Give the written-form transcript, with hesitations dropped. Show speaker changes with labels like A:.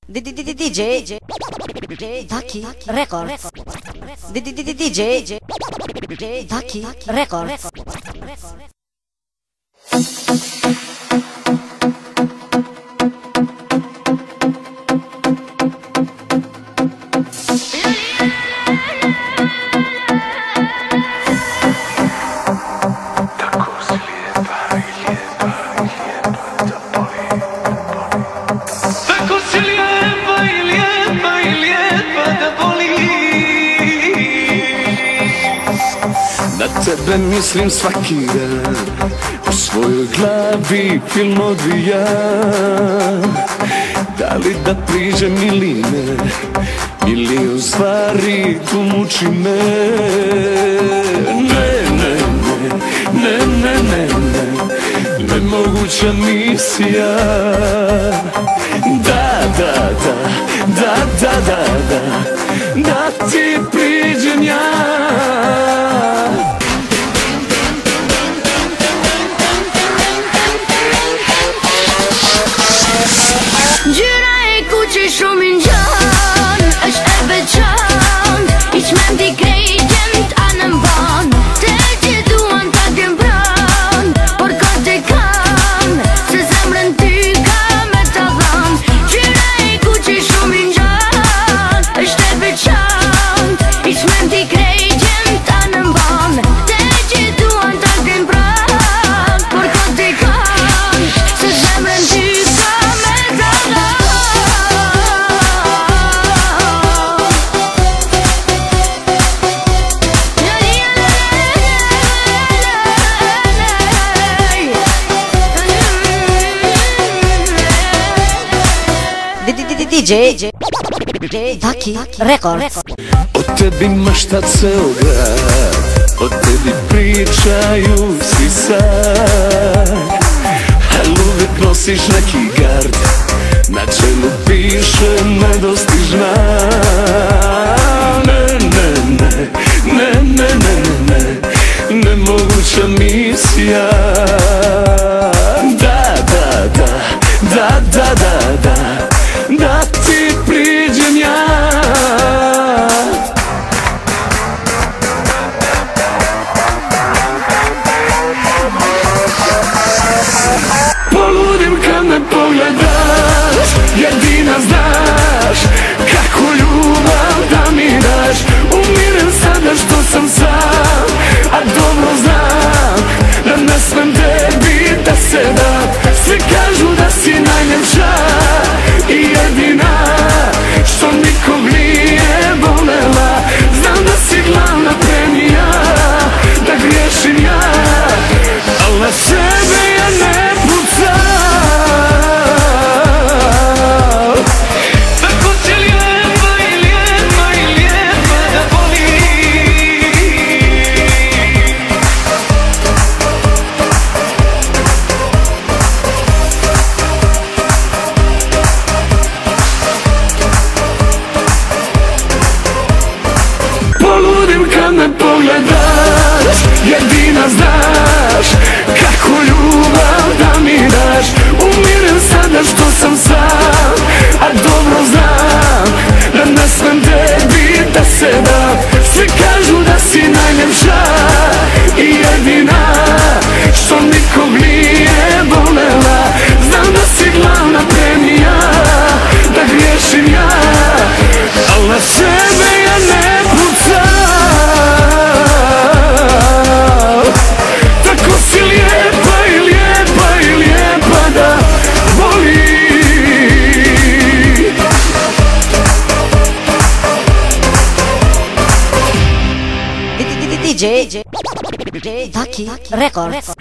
A: DJ Taki Records. DJ Taki Records.
B: Na tebe mislim svaki dan, u svojoj glavi film odvija. Da li da priđem ili ne, milion stvari tu muči me. Ne, nemoguća misija. Da ti priđem ja.
C: Gjyra e kuqe shumë i nxan, është e veçan, i qmen t'i krejtjen t'anë mban. Te që duan t'a kem pran, por ka te kam, se zemrën ty ka me t'a dhan. Gjyra e kuqe shumë i nxan, është e veçan, i qmen t'i krejtjen t'anë mban. Te që duan t'a kem pran, por ka te kam, se zemrën ty ka me t'a dhan.
A: DJ Taki Records.
B: O tebi mašta ceo grad, o tebi pričaju svi sad. Al uvek nosiš neki gard, na čelu piše nedostižna. Ne, nemoguća misija. Da ti priđem ja. Poludim kad me pogledaš, jedina znaš kako ljubav da mi daš. Umirem sada što sam sam, a dobro znam da ne smem tebi da se dam. Svi kažu da si najljepša i jedina, što nikog nije volela. Znam da si glavna premija, da griješim ja, al na sebe ja ne pucam. Tako si lijepa i lijepa da boli. Poludim kad me pogledaš, jedina znaš kako ljubav da mi daš. Umirem sada što sam sam, a dobro znam da ne smem tebi da se dam. Svi kažu da si najljepša i jedina, što nikog nije volela. Znam da si glavna premija, da griješim ja, al na sebe ja ne pucam. Tako si lijepa i lijepa da voli.
A: DJ Taki Records.